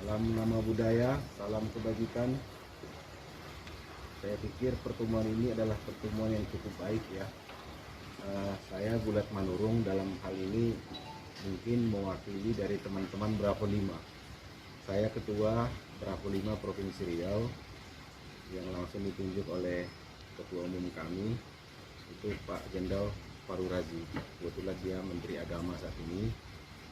Salam nama budaya, salam kebajikan. Saya pikir pertemuan ini adalah pertemuan yang cukup baik ya. Saya Gulat Manurung dalam hal ini mungkin mewakili dari teman-teman Bravo 5. Saya Ketua Bravo 5 Provinsi Riau yang langsung ditunjuk oleh Ketua Umum kami, itu Pak Jenderal Faru Razi. Kebetulan dia Menteri Agama saat ini.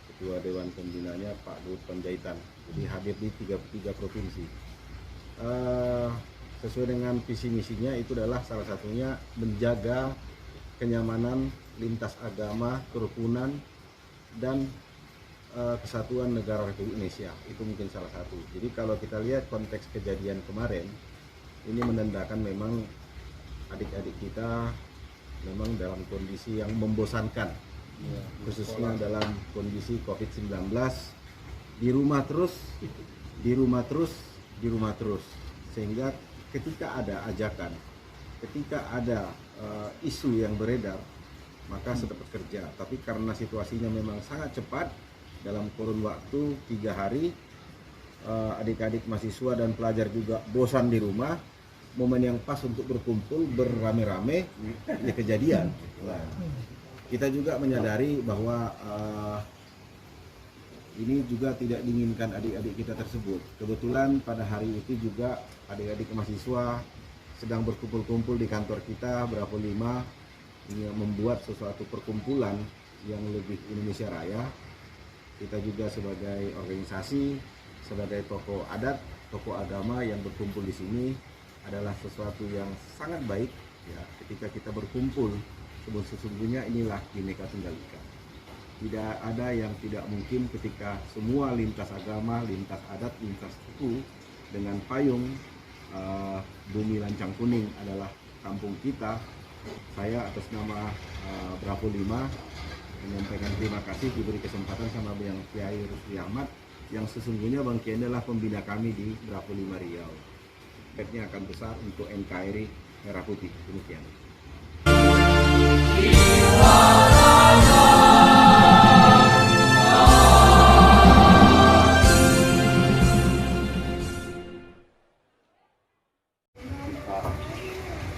Ketua Dewan Pembinanya Pak Luhut Panjaitan. Jadi hadir di tiga provinsi. Sesuai dengan visi misinya itu adalah salah satunya menjaga kenyamanan lintas agama, kerukunan dan kesatuan negara Republik Indonesia. Itu mungkin salah satu. Jadi kalau kita lihat konteks kejadian kemarin, ini menandakan memang adik-adik kita memang dalam kondisi yang membosankan, khususnya dalam kondisi COVID-19, di rumah terus, sehingga ketika ada ajakan, ketika ada isu yang beredar, maka sedang bekerja. Tapi karena situasinya memang sangat cepat, dalam kurun waktu 3 hari, adik-adik mahasiswa dan pelajar juga bosan di rumah. Momen yang pas untuk berkumpul beramai-ramai, ya kejadian. Nah, kita juga menyadari bahwa ini juga tidak diinginkan adik-adik kita tersebut. Kebetulan pada hari itu juga adik-adik mahasiswa sedang berkumpul-kumpul di kantor kita Bravo 5, ini membuat sesuatu perkumpulan yang lebih Indonesia Raya. Kita juga sebagai organisasi, sebagai tokoh adat, tokoh agama yang berkumpul di sini adalah sesuatu yang sangat baik ya, ketika kita berkumpul. Sesungguhnya inilah Bhinneka Tunggal Ika. Tidak ada yang tidak mungkin ketika semua lintas agama, lintas adat, lintas suku dengan payung Bumi Lancang Kuning adalah kampung kita. Saya atas nama Bravo 5 menyampaikan terima kasih diberi kesempatan sama Bang Kiai Rusli Ahmad, yang sesungguhnya Bang Kiai adalah pembina kami di Bravo 5 Riau. Efeknya akan besar untuk NKRI Merah Putih. Demikian.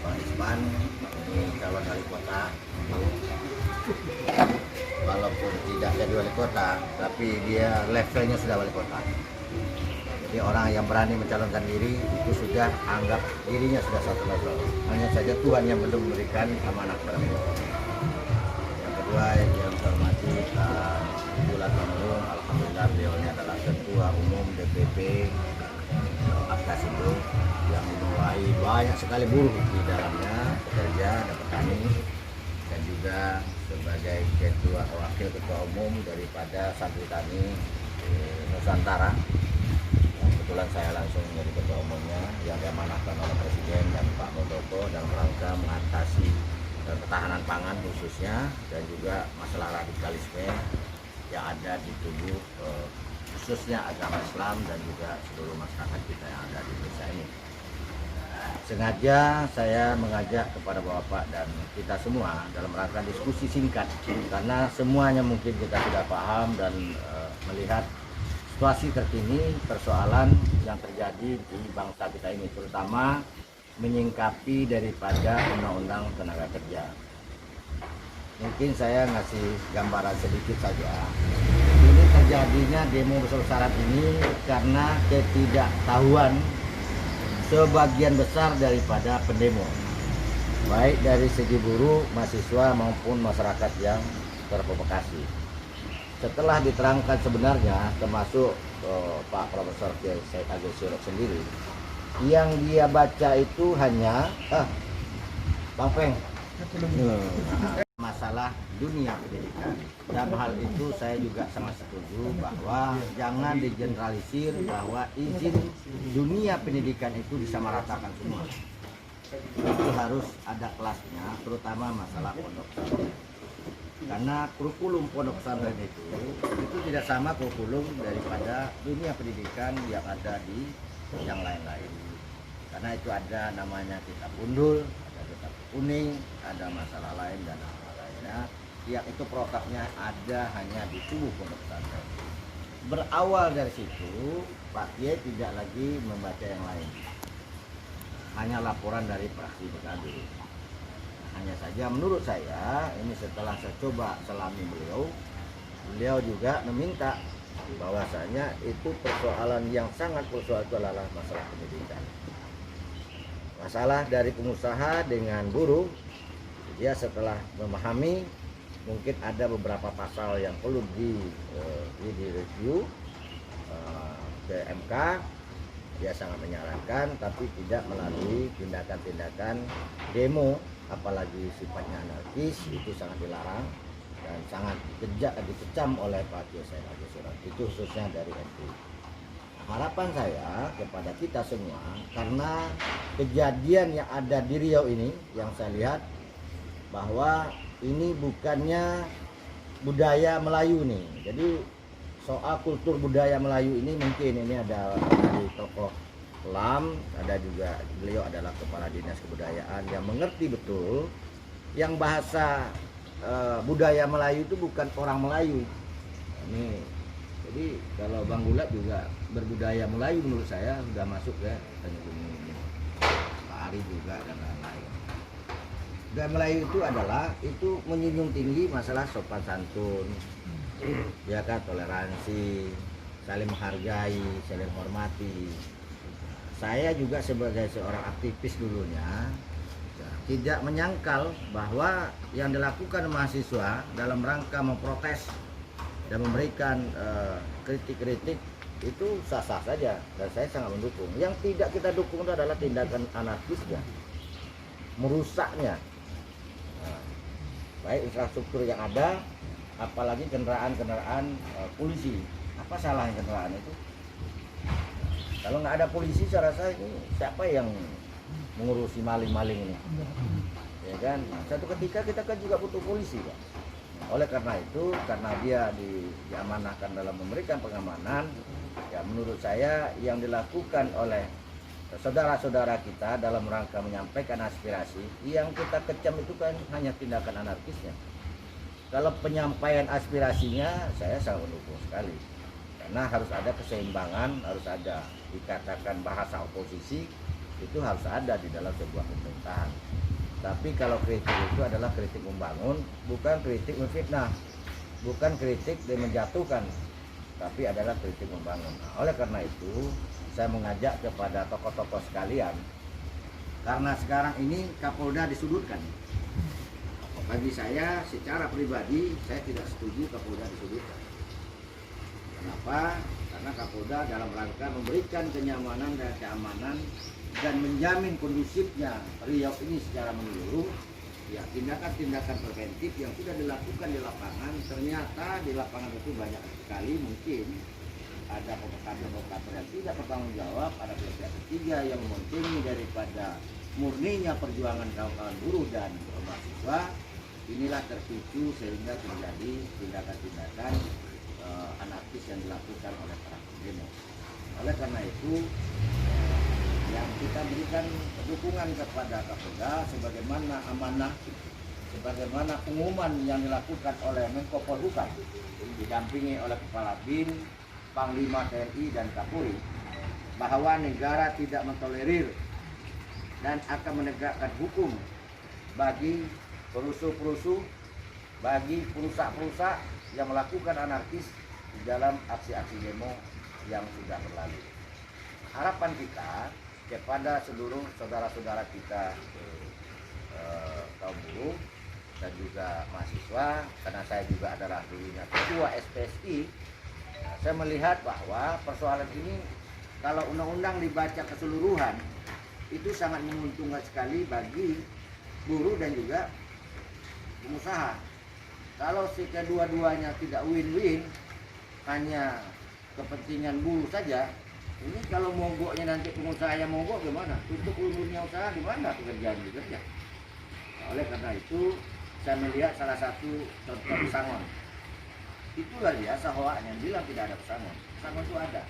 Pak Isman ini calon wali kota, walaupun tidak jadi wali kota, tapi dia levelnya sudah wali kota. Jadi orang yang berani mencalonkan diri itu sudah anggap dirinya sudah satu level. Hanya saja Tuhan yang belum memberikan amanah kepada mereka. Yang kedua yang saya hormati Gulat Manurung, alhamdulillah beliau ini adalah Ketua Umum DPP Apkasindo yang memulai banyak sekali buruh di dalamnya, pekerja dan petani, dan juga sebagai wakil ketua umum daripada Santri Tani Nusantara. Kebetulan saya langsung menjadi ketua umumnya yang diamanahkan oleh Presiden dan Pak Muldoko dalam rangka mengatasi ketahanan pangan khususnya, dan juga masalah radikalisme yang ada di tubuh khususnya agama Islam dan juga seluruh masyarakat kita yang ada di Indonesia ini. Sengaja saya mengajak kepada Bapak dan kita semua dalam rangka diskusi singkat, karena semuanya mungkin kita sudah paham dan melihat situasi terkini persoalan yang terjadi di bangsa kita ini, terutama menyingkapi daripada undang-undang tenaga kerja. Mungkin saya ngasih gambaran sedikit saja. Ini terjadinya demo besar-besaran ini karena ketidaktahuan sebagian besar daripada pendemo, baik dari segi buruh, mahasiswa maupun masyarakat yang terprovokasi. Setelah diterangkan sebenarnya, termasuk Pak Profesor Kiai Said Agil Sirot sendiri, yang dia baca itu hanya Bang Peng, masalah dunia pendidikan. Dalam hal itu saya juga sangat setuju bahwa jangan digeneralisir bahwa izin dunia pendidikan itu disamaratakan semua. Itu harus ada kelasnya, terutama masalah pondok pesantren. Karena kurikulum pondok pesantren itu tidak sama kurikulum daripada dunia pendidikan yang ada di yang lain-lain. Karena itu ada namanya kitab undul, ada kitab kuning, ada masalah lain dan lainnya. Yang itu protapnya ada hanya di tubuh pondok pesantren. berawal dari situ Pak Kiai tidak lagi membaca yang lain, hanya laporan dari fraksi PKB. Hanya saja menurut saya ini setelah saya coba selami beliau juga meminta bahwasanya itu persoalan yang sangat persoalan itu adalah masalah pendidikan, masalah dari pengusaha dengan buruh. Dia setelah memahami mungkin ada beberapa pasal yang perlu direview ke MK, dia sangat menyarankan, tapi tidak melalui tindakan-tindakan demo, apalagi sifatnya anarkis, itu sangat dilarang dan sangat dikecam oleh Pak Kiai Said Agil Siraj, itu khususnya dari NU. Harapan saya kepada kita semua, karena kejadian yang ada di Riau ini yang saya lihat bahwa ini bukannya budaya Melayu nih. Jadi soal kultur budaya Melayu ini mungkin ini ada dari tokoh kelam, ada juga beliau adalah kepala dinas kebudayaan yang mengerti betul yang bahasa budaya Melayu itu bukan orang Melayu. Ini jadi kalau Bang Gulat juga berbudaya Melayu menurut saya sudah masuk ya, Pak Ari juga dan lain-lain. Dan Melayu itu adalah itu menjunjung tinggi masalah sopan santun, ya kan, toleransi, saling menghargai, saling menghormati. Saya juga sebagai seorang aktivis dulunya tidak menyangkal bahwa yang dilakukan mahasiswa dalam rangka memprotes dan memberikan kritik-kritik itu sah-sah saja dan saya sangat mendukung. Yang tidak kita dukung itu adalah tindakan anarkisnya, merusaknya baik infrastruktur yang ada, apalagi kendaraan-kendaraan polisi. Apa salahnya kendaraan itu? Kalau nggak ada polisi, saya rasa ini siapa yang mengurusi maling-maling ini? Ya kan? Nah, satu ketika kita kan juga butuh polisi, Pak. Oleh karena itu, karena dia diamanahkan dalam memberikan pengamanan, ya menurut saya yang dilakukan oleh saudara-saudara kita dalam rangka menyampaikan aspirasi, yang kita kecam itu kan hanya tindakan anarkisnya. Kalau penyampaian aspirasinya, saya sangat mendukung sekali. Karena harus ada keseimbangan, harus ada dikatakan bahasa oposisi, itu harus ada di dalam sebuah pemerintahan. Tapi kalau kritik itu adalah kritik membangun, bukan kritik memfitnah, bukan kritik dan menjatuhkan, tapi adalah kritik membangun. Nah, oleh karena itu, saya mengajak kepada tokoh-tokoh sekalian, karena sekarang ini Kapolda disudutkan. Bagi saya secara pribadi, saya tidak setuju Kapolda disudutkan. Kenapa? Karena Kapolda dalam rangka memberikan kenyamanan dan keamanan dan menjamin kondusifnya Riau ini secara menyeluruh, ya tindakan-tindakan preventif yang sudah dilakukan di lapangan, ternyata di lapangan itu banyak sekali mungkin ada provokator yang tidak bertanggung jawab, ada pihak ketiga yang mementingi daripada murninya perjuangan kawan-kawan buruh dan mahasiswa. Inilah terpicu sehingga terjadi tindakan-tindakan anarkis yang dilakukan oleh para demo. Oleh karena itu, yang kita berikan dukungan kepada Kapolda sebagaimana amanah, sebagaimana pengumuman yang dilakukan oleh Menko Polhukam didampingi oleh Kepala BIN, Panglima TNI dan Kapolri, bahwa negara tidak mentolerir dan akan menegakkan hukum bagi perusuh-perusuh, bagi perusak-perusak yang melakukan anarkis di dalam aksi-aksi demo yang sudah berlalu. Harapan kita kepada seluruh saudara-saudara kita kaum buruh dan juga mahasiswa, karena saya juga adalah dulunya ketua SPSI, saya melihat bahwa persoalan ini kalau undang-undang dibaca keseluruhan itu sangat menguntungkan sekali bagi buruh dan juga pengusaha. Kalau si kedua-duanya tidak win-win, hanya kepentingan buruh saja, ini kalau mogoknya nanti pengusaha yang mogok gimana? Tutup dunia usaha gimana pekerjaan bekerja? Nah, oleh karena itu saya melihat salah satu contoh pesangon. Itulah dia sahoaknya bilang tidak ada pesangon. Pesangon itu ada.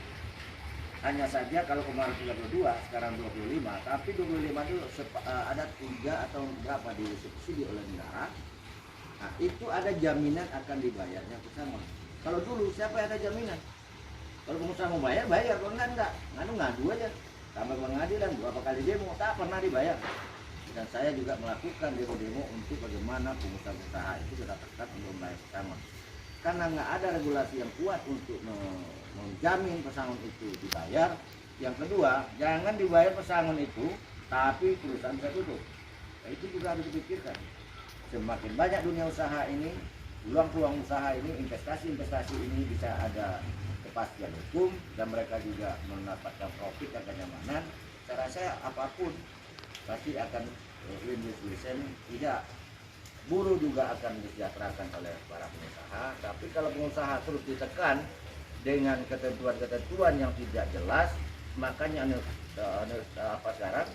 Hanya saja kalau kemarin 32, sekarang 25, tapi 25 itu ada 3 atau berapa disubsidi oleh negara. Nah, itu ada jaminan akan dibayarnya pesangon. Kalau dulu siapa yang ada jaminan? Kalau pengusaha mau bayar, bayar. Kalau enggak, ngadu aja. Sampai ke pengadilan, berapa kali demo, tak pernah dibayar. Dan saya juga melakukan demo-demo untuk bagaimana pengusaha-pengusaha itu sudah ketat untuk membayar pesangon. Karena nggak ada regulasi yang kuat untuk menjamin pesangon itu dibayar. Yang kedua, jangan dibayar pesangon itu, tapi perusahaan bisa tutup. Nah, itu juga harus dipikirkan. Semakin banyak dunia usaha ini, peluang-peluang usaha ini, investasi-investasi ini bisa ada kepastian hukum dan mereka juga mendapatkan profit dan kenyamanan. Saya rasa apapun pasti akan win-win, tidak. Buruh juga akan disejahterakan oleh para pengusaha. Tapi kalau pengusaha terus ditekan dengan ketentuan-ketentuan yang tidak jelas, makanya sekarang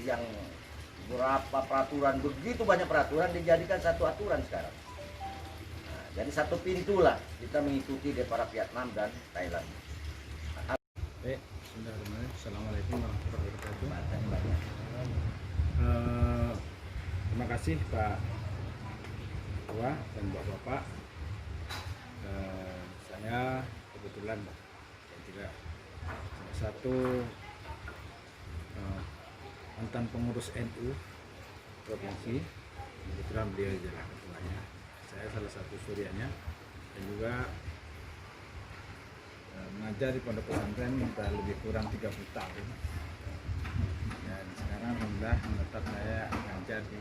yang berapa peraturan, begitu banyak peraturan dijadikan satu aturan sekarang. Nah, jadi satu pintu lah kita mengikuti dari para Vietnam dan Thailand. Bismillahirrahmanirrahim. Assalamualaikum warahmatullahi wabarakatuh. Banyak. Terima kasih Pak Ketua dan Bapak-Bapak. Saya kebetulan saya juga salah satu mantan pengurus NU provinsi. Kebetulan beliau adalah ketuanya. Saya salah satu surianya dan juga mengajar di pondok pesantren sudah lebih kurang 30 tahun. Dan sekarang alhamdulillah menetap saya mengajar di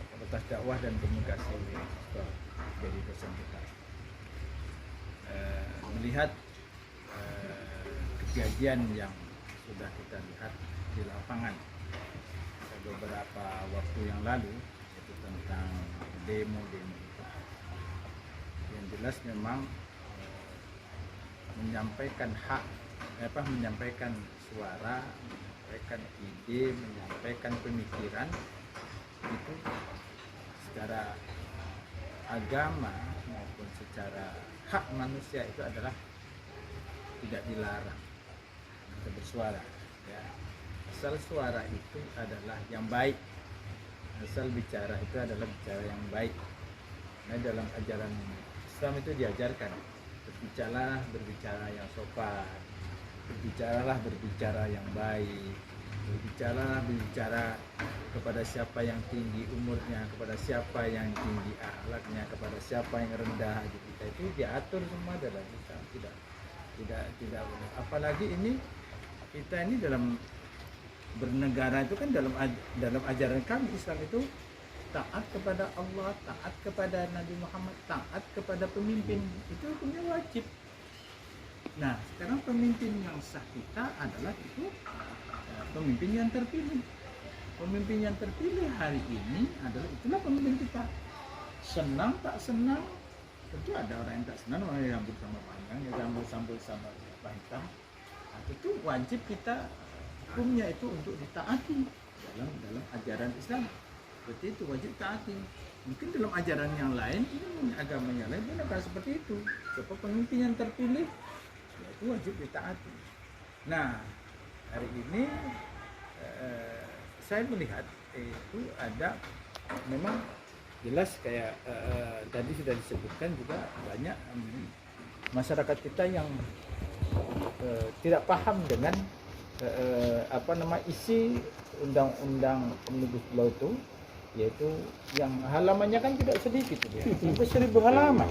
Fakultas Dakwah dan Komunikasi jadi dosen kita. Melihat kejadian yang sudah kita lihat di lapangan beberapa waktu yang lalu, yaitu tentang demo-demo itu, yang jelas memang menyampaikan hak, menyampaikan suara, menyampaikan ide, menyampaikan pemikiran itu secara agama maupun secara hak manusia itu adalah tidak dilarang untuk bersuara, ya. Asal suara itu adalah yang baik, asal bicara itu adalah bicara yang baik. Nah, dalam ajaran Islam itu diajarkan berbicara yang sopan, berbicara yang baik, berbicara kepada siapa yang tinggi umurnya, kepada siapa yang tinggi akhlaknya, kepada siapa yang rendah hati kita, itu diatur semua dalam Islam. Tidak boleh. Apalagi ini kita ini dalam bernegara itu kan dalam ajaran kami Islam itu taat kepada Allah, taat kepada Nabi Muhammad, taat kepada pemimpin, itu punya wajib. Nah, sekarang pemimpin yang sah kita adalah itu pemimpin yang terpilih. Pemimpin yang terpilih hari ini adalah itulah pemimpin kita. Senang tak senang, tentu ada orang yang tak senang, orang yang rambut sama panjang, yang sambal sama hitam. Nah, itu wajib kita hukumnya itu untuk ditaati dalam ajaran Islam. Seperti itu wajib taati. Mungkin dalam ajaran yang lain, ini agama yang lain bukan seperti itu. Sebab pemimpin yang terpilih itu wajib ditaati. Nah, hari ini saya melihat itu ada memang jelas kayak tadi sudah disebutkan juga banyak masyarakat kita yang tidak paham dengan isi undang-undang Omnibus Law itu, yaitu yang halamannya kan tidak sedikit ya, sampai 1000 halaman.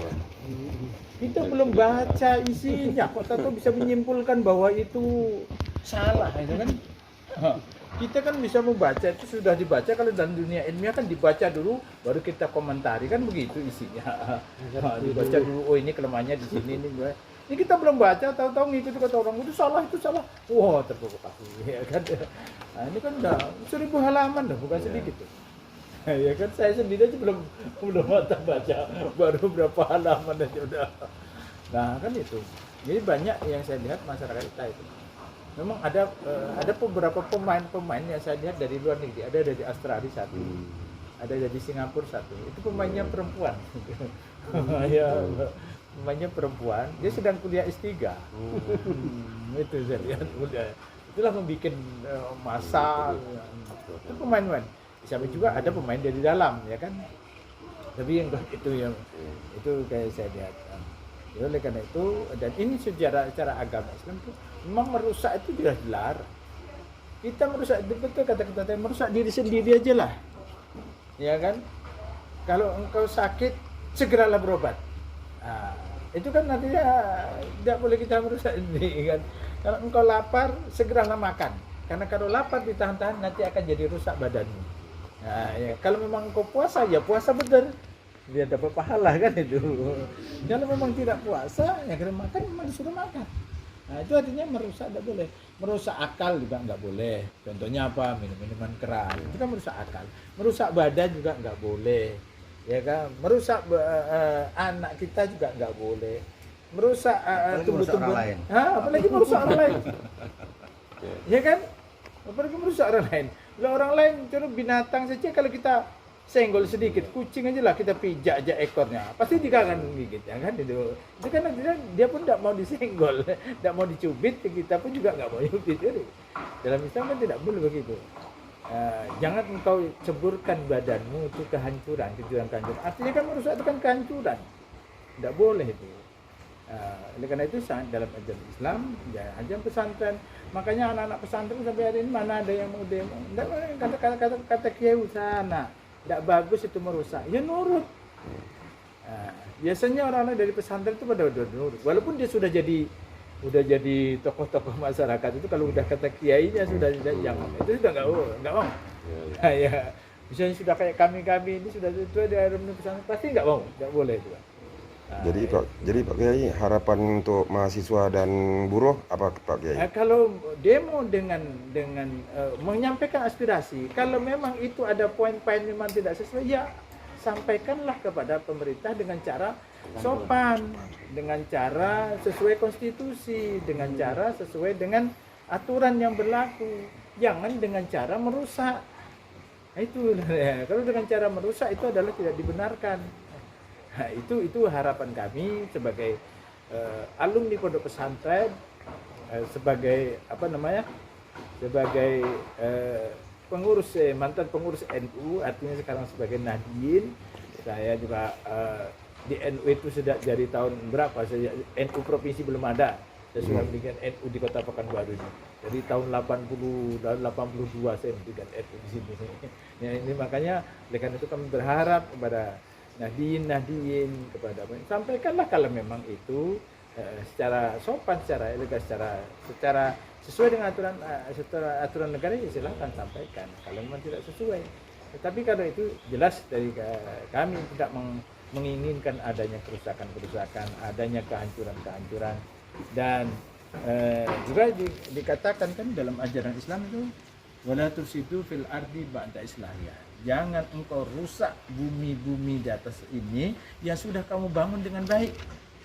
Kita belum baca isinya, kok tahu bisa menyimpulkan bahwa itu salah, itu kan? Kita kan bisa membaca, itu sudah dibaca. Kalau dalam dunia ilmiah kan dibaca dulu, baru kita komentari, kan begitu isinya. Dibaca dulu, oh ini kelemahannya di sini, ini kita belum baca, tahu-tahu ngikut kata orang itu salah. Wah, terprovokasi, ya kan? Nah, ini kan udah 1000 halaman dah, bukan sedikit tuh. Ya kan, saya sendiri aja belum baca, baru berapa halaman aja udah. Nah, kan itu. Jadi banyak yang saya lihat masyarakat kita itu. Memang ada beberapa pemain yang saya lihat dari luar negeri, ada dari Australia satu, ada dari Singapura satu. Itu pemainnya perempuan. Ya, pemainnya perempuan, dia sedang kuliah S3. Itu saya lihat udah. Itulah membuat masa. Itu pemain-pemain. Sampai juga ada pemain dari dalam, ya kan. Tapi yang itu kayak saya lihat. Oleh karena itu, dan ini secara agama Islam itu memang merusak itu jelas dilarang. Kita merusak, betul kata-kata merusak diri sendiri aja lah, ya kan? Kalau engkau sakit, segeralah berobat. Nah, itu kan nantinya tidak boleh kita merusak ini kan. Kalau engkau lapar, segeralah makan. Karena kalau lapar ditahan-tahan nanti akan jadi rusak badanmu. Nah, ya, kalau memang engkau puasa, ya puasa benar. Dia dapat pahala kan itu. Kalau memang tidak puasa, ya kalau makan memang disuruh makan. Nah, itu artinya merusak tidak boleh. Merusak akal juga nggak boleh. Contohnya apa? Minum-minuman keras. Itu kan merusak akal. Merusak badan juga nggak boleh. Ya kan? Merusak anak kita juga nggak boleh. Merusak tumbuh-tumbuhan. Apalagi merusak orang lain. Ya kan? Apalagi merusak orang lain. Kalau orang lain, contoh binatang saja kalau kita senggol sedikit, kucing aja lah kita pijak aja ekornya, pasti dia akan gigit, ya kan? Itu kan dia pun tidak mau disenggol, tidak mau dicubit, kita pun juga nggak mau cubit. Jadi dalam Islam kan tidak boleh begitu. Jangan engkau ceburkan badanmu itu kehancuran. Artinya kan merusak itu kan kehancuran, tidak boleh itu. Oleh karena itu dalam ajaran Islam, ya, ajaran pesantren, makanya anak-anak pesantren sampai hari ini mana ada yang mau demo? Kata kiai sana. Tidak bagus itu merusak, ya nurut. Biasanya orang-orang dari pesantren itu pada nurut, walaupun dia sudah jadi tokoh-tokoh masyarakat itu, kalau udah kata kiainya sudah yang itu sudah nggak mau. Ya, misalnya sudah kayak kami ini sudah itu ada pesantren pasti nggak mau, nggak boleh itu. Jadi Pak Kiai, harapan untuk mahasiswa dan buruh apa Pak Kiai? Kalau demo dengan menyampaikan aspirasi, kalau memang itu ada poin-poin memang tidak sesuai, ya sampaikanlah kepada pemerintah dengan cara sopan, dengan cara sesuai konstitusi, dengan cara sesuai dengan aturan yang berlaku, jangan dengan cara merusak. Itu kalau dengan cara merusak itu adalah tidak dibenarkan. Nah, itu harapan kami sebagai alumni pondok pesantren, sebagai mantan pengurus NU, artinya sekarang sebagai Nahdien. Saya juga di NU itu sudah dari tahun berapa? NU provinsi belum ada. Saya sudah mendirikan NU di Kota Pekanbaru ini. Dari tahun 82 saya mendirikan NU di sini. Ya, ini makanya oleh itu kami berharap kepada Nahdien kepada sampaikanlah kalau memang itu secara sopan, secara elegan, secara sesuai dengan aturan negara, ya silahkan sampaikan kalau memang tidak sesuai. Tetapi kalau itu jelas dari kami tidak menginginkan adanya kerusakan, adanya kehancuran, dan juga dikatakan kan dalam ajaran Islam itu wala tusidu fil ardi ba'da islahiha. Jangan engkau rusak bumi di atas ini yang sudah kamu bangun dengan baik.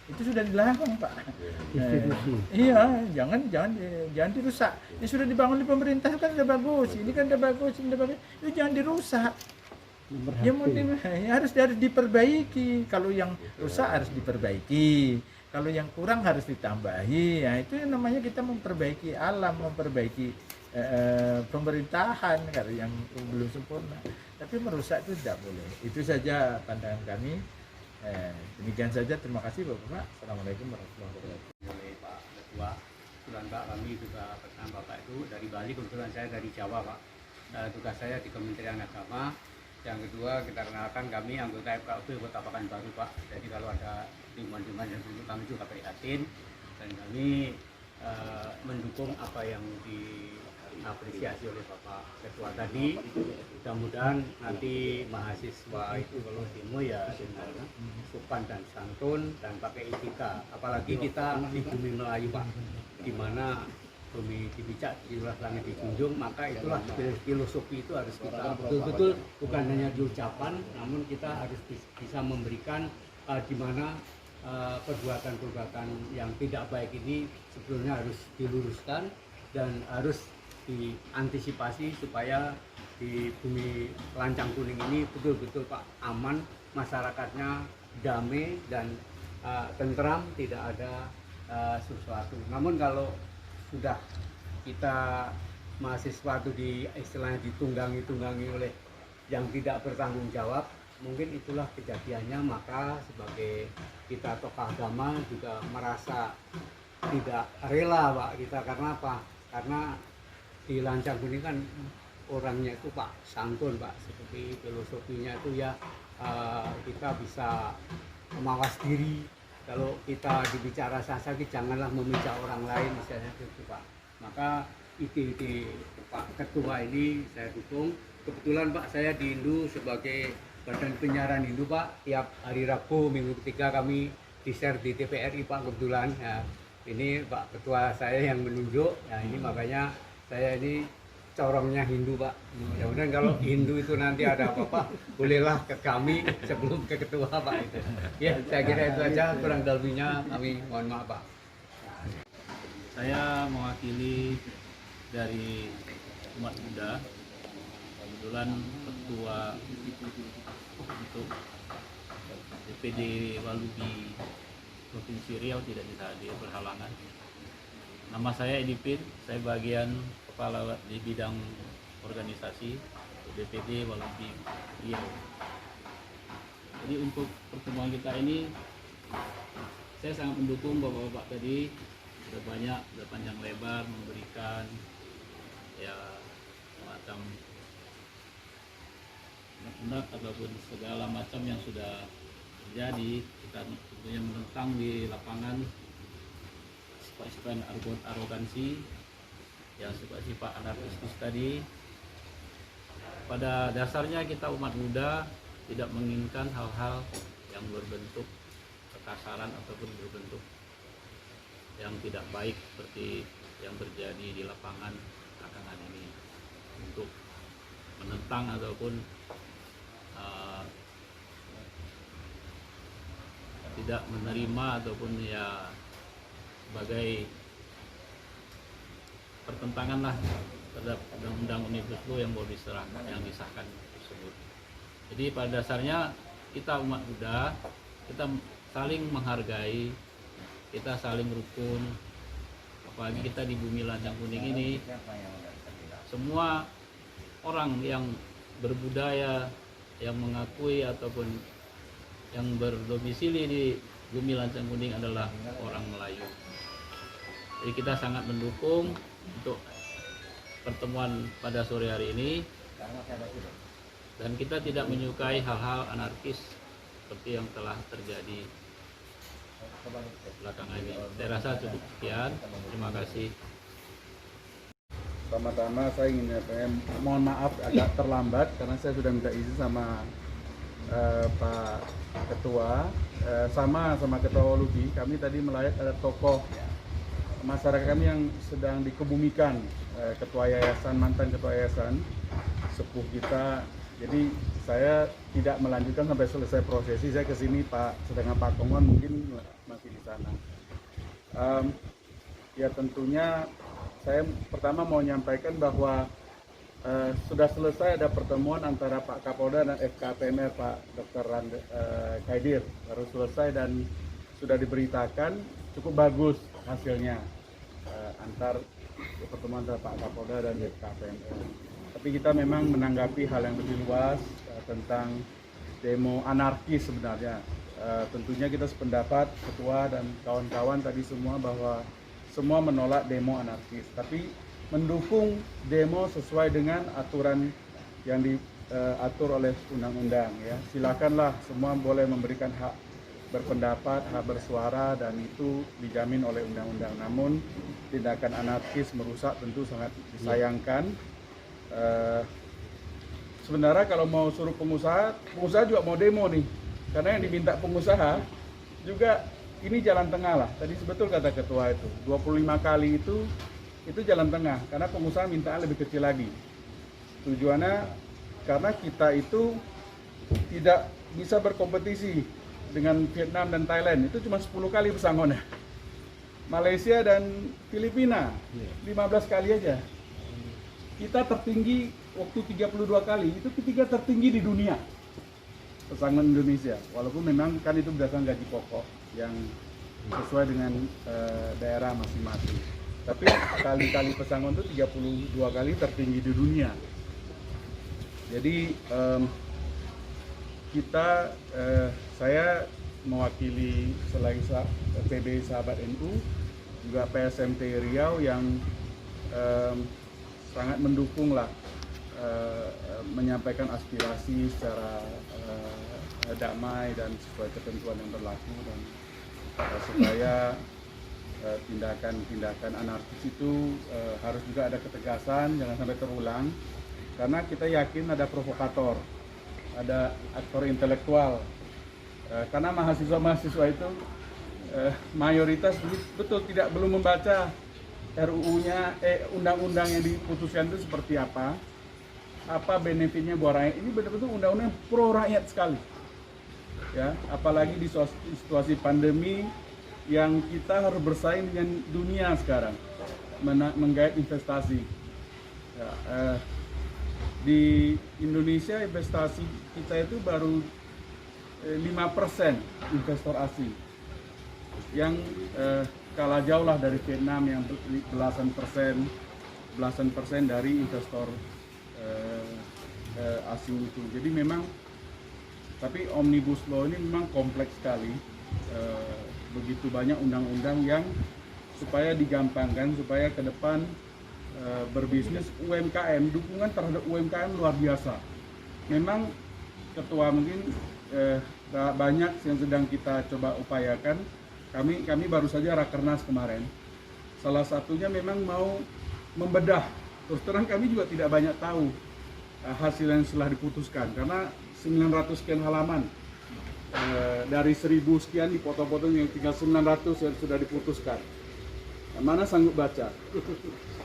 Itu sudah dilarang, Pak. Iya, jangan dirusak. Ini sudah dibangun di pemerintah kan sudah bagus. Ini kan sudah bagus, itu jangan dirusak. Ya harus diperbaiki. Kalau yang rusak harus diperbaiki. Kalau yang kurang harus ditambahi. Ya, itu yang namanya kita memperbaiki alam, memperbaiki pemerintahan kalau yang belum sempurna. Tapi merusak itu tidak boleh. Itu saja pandangan kami. Demikian saja. Terima kasih Bapak. Assalamualaikum warahmatullahi wabarakatuh. Oleh Pak Ketua, kebetulan Pak kami juga pesan Bapak itu dari Bali, kebetulan saya dari Jawa Pak. Tugas saya di Kementerian Agama. Yang kedua, kita kenalkan kami anggota FKUP Kota Pekanbaru Pak. Jadi kalau ada timbal-timbal yang dulu kami juga prihatin, dan kami mendukung apa yang diapresiasi oleh Bapak Ketua tadi. Mudah-mudahan nanti mahasiswa itu kalau demo ya dengan sopan dan santun dan pakai etika. Apalagi kita di bumi Melayu Pak, di mana bumi dibicak, diulas langit dijunjung, maka itulah filosofi itu harus kita betul-betul bukan hanya di ucapan, namun kita harus bisa memberikan di mana perbuatan-perbuatan yang tidak baik ini sebetulnya harus diluruskan dan harus diantisipasi supaya di bumi Lancang Kuning ini betul-betul Pak aman, masyarakatnya damai dan tentram, tidak ada sesuatu. Namun kalau sudah kita mahasiswa itu istilahnya ditunggangi oleh yang tidak bertanggung jawab, mungkin itulah kejadiannya, maka sebagai kita tokoh agama juga merasa tidak rela Pak kita. Karena apa? Karena di Lancang Kuning kan orangnya itu Pak santun Pak, seperti filosofinya itu ya kita bisa mawas diri. Kalau kita dibicara sakit janganlah memijak orang lain, misalnya gitu Pak. Maka ide-ide Pak Ketua ini saya dukung. Kebetulan Pak saya di Hindu sebagai Badan Penyiaran Hindu Pak, tiap hari Rabu minggu ketiga kami di-share di TVRI Pak kebetulan. Ya, ini Pak Ketua saya yang menunjuk, ya ini makanya saya ini corongnya Hindu Pak. Mudah-mudahan kalau Hindu itu nanti ada apa-apa, bolehlah ke kami sebelum ke Ketua Pak itu. Ya saya kira itu aja, kurang lebihnya kami mohon maaf Pak. Saya mewakili dari umat Buddha, kebetulan ketua untuk DPD Walubi Provinsi Riau tidak bisa hadir berhalangan. Nama saya Edi Pin, saya bagian kepala di bidang organisasi DPD Walubi Riau. Jadi untuk pertemuan kita ini saya sangat mendukung bapak-bapak tadi, sudah banyak, sudah panjang lebar memberikan ya semacam undang ataupun segala macam yang sudah terjadi. Kita tentunya menentang di lapangan sifat-sifat arogansi yang sifat-sifat anarkistis tadi. Pada dasarnya kita umat Buddha tidak menginginkan hal-hal yang berbentuk kekasaran ataupun berbentuk yang tidak baik seperti yang terjadi di lapangan belakangan ini. Untuk menentang ataupun tidak menerima ataupun ya sebagai pertentangan lah terhadap undang-undang Omnibus Law yang baru diserahkan, yang disahkan tersebut. Jadi pada dasarnya kita umat Buddha, kita saling menghargai, kita saling rukun, apalagi kita di bumi Lancang Kuning ini, semua orang yang berbudaya, yang mengakui ataupun yang berdomisili di bumi Lancang Kuning adalah orang Melayu. Jadi kita sangat mendukung untuk pertemuan pada sore hari ini, dan kita tidak menyukai hal-hal anarkis seperti yang telah terjadi belakangan ini. Saya rasa cukup sekian. Terima kasih. Pertama-tama saya ingin mohon maaf agak terlambat karena saya sudah minta izin sama Pak Ketua, sama Ketua Walubi. Kami tadi melihat ada tokoh masyarakat kami yang sedang dikebumikan, Ketua Yayasan, mantan Ketua Yayasan, sepuh kita. Jadi saya tidak melanjutkan sampai selesai prosesi. Saya ke sini sedangkan Pak Kongwan mungkin masih di sana. Ya tentunya saya pertama mau menyampaikan bahwa sudah selesai ada pertemuan antara Pak Kapolda dan FKPMR Pak Dr. Kaidir, baru selesai dan sudah diberitakan cukup bagus hasilnya antar pertemuan antara Pak Kapolda dan FKPMR. Tapi kita memang menanggapi hal yang lebih luas tentang demo anarkis sebenarnya. Tentunya kita sependapat Ketua dan kawan-kawan tadi semua bahwa semua menolak demo anarkis, tapi mendukung demo sesuai dengan aturan yang diatur oleh undang-undang. Ya, silakanlah semua boleh memberikan hak berpendapat, hak bersuara, dan itu dijamin oleh undang-undang. Namun tindakan anarkis merusak tentu sangat disayangkan. Sebenarnya kalau mau suruh pengusaha juga mau demo nih, karena yang diminta pengusaha juga ini jalan tengah lah. Tadi sebetul kata Ketua itu 25 kali itu jalan tengah, karena pengusaha minta lebih kecil lagi. Tujuannya karena kita itu tidak bisa berkompetisi dengan Vietnam dan Thailand, itu cuma 10 kali pesangonnya. Malaysia dan Filipina 15 kali aja. Kita tertinggi waktu 32 kali, itu ketiga tertinggi di dunia pesangon Indonesia. Walaupun memang kan itu berdasarkan gaji pokok yang sesuai dengan daerah masing-masing. Tapi kali-kali pesangon itu 32 kali tertinggi di dunia. Jadi saya mewakili selain PB Sahabat NU juga PSMT Riau yang sangat mendukung lah menyampaikan aspirasi secara damai dan sesuai ketentuan yang berlaku, dan supaya tindakan-tindakan anarkis itu harus juga ada ketegasan, jangan sampai terulang, karena kita yakin ada provokator, ada aktor intelektual, karena mahasiswa-mahasiswa itu mayoritas betul belum membaca RUU-nya, undang-undang yang diputuskan itu seperti apa benefitnya buat rakyat. Ini betul-betul undang-undang pro rakyat sekali, ya, apalagi di situasi pandemi yang kita harus bersaing dengan dunia sekarang, menggait investasi. Ya, di Indonesia investasi kita itu baru 5% investor asing, yang kalah jauh lah dari Vietnam yang belasan persen dari investor asing itu. Jadi memang, tapi Omnibus Law ini memang kompleks sekali, begitu banyak undang-undang yang supaya digampangkan, supaya ke depan berbisnis UMKM, dukungan terhadap UMKM luar biasa. Memang ketua mungkin banyak yang sedang kita coba upayakan. Kami baru saja rakernas kemarin. Salah satunya memang mau membedah. Terus terang kami juga tidak banyak tahu hasil yang setelah diputuskan, karena 900 sekian halaman dari 1000 sekian dipotong-potong, yang tinggal 900 yang sudah diputuskan. Nah, mana sanggup baca?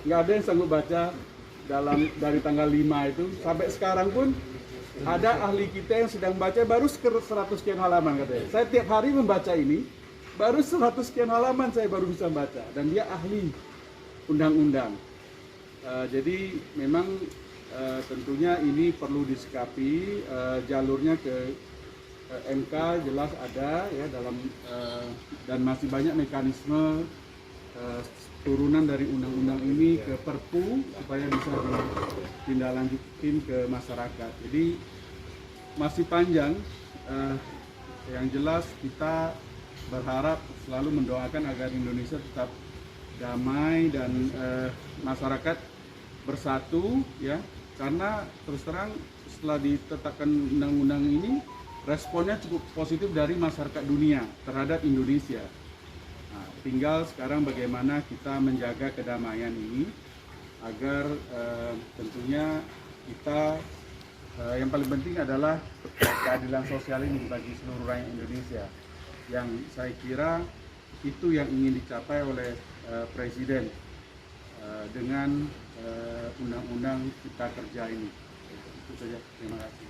Nggak ada yang sanggup baca dari tanggal 5 itu sampai sekarang pun. Ada ahli kita yang sedang baca baru 100 sekian halaman katanya. Saya tiap hari membaca ini, baru 100 sekian halaman saya baru bisa baca, dan dia ahli undang-undang. Jadi memang tentunya ini perlu disikapi, jalurnya ke MK jelas ada ya dalam, dan masih banyak mekanisme turunan dari undang-undang ini ke Perpu supaya bisa ditindaklanjutin ke masyarakat. Jadi masih panjang. Yang jelas kita berharap selalu mendoakan agar Indonesia tetap damai dan masyarakat bersatu, ya, karena terus terang setelah ditetapkan undang-undang ini responnya cukup positif dari masyarakat dunia terhadap Indonesia. Nah, tinggal sekarang bagaimana kita menjaga kedamaian ini agar tentunya kita yang paling penting adalah keadilan sosial ini bagi seluruh rakyat Indonesia, yang saya kira itu yang ingin dicapai oleh Presiden dengan undang-undang Cipta Kerja ini. Itu saja, terima kasih.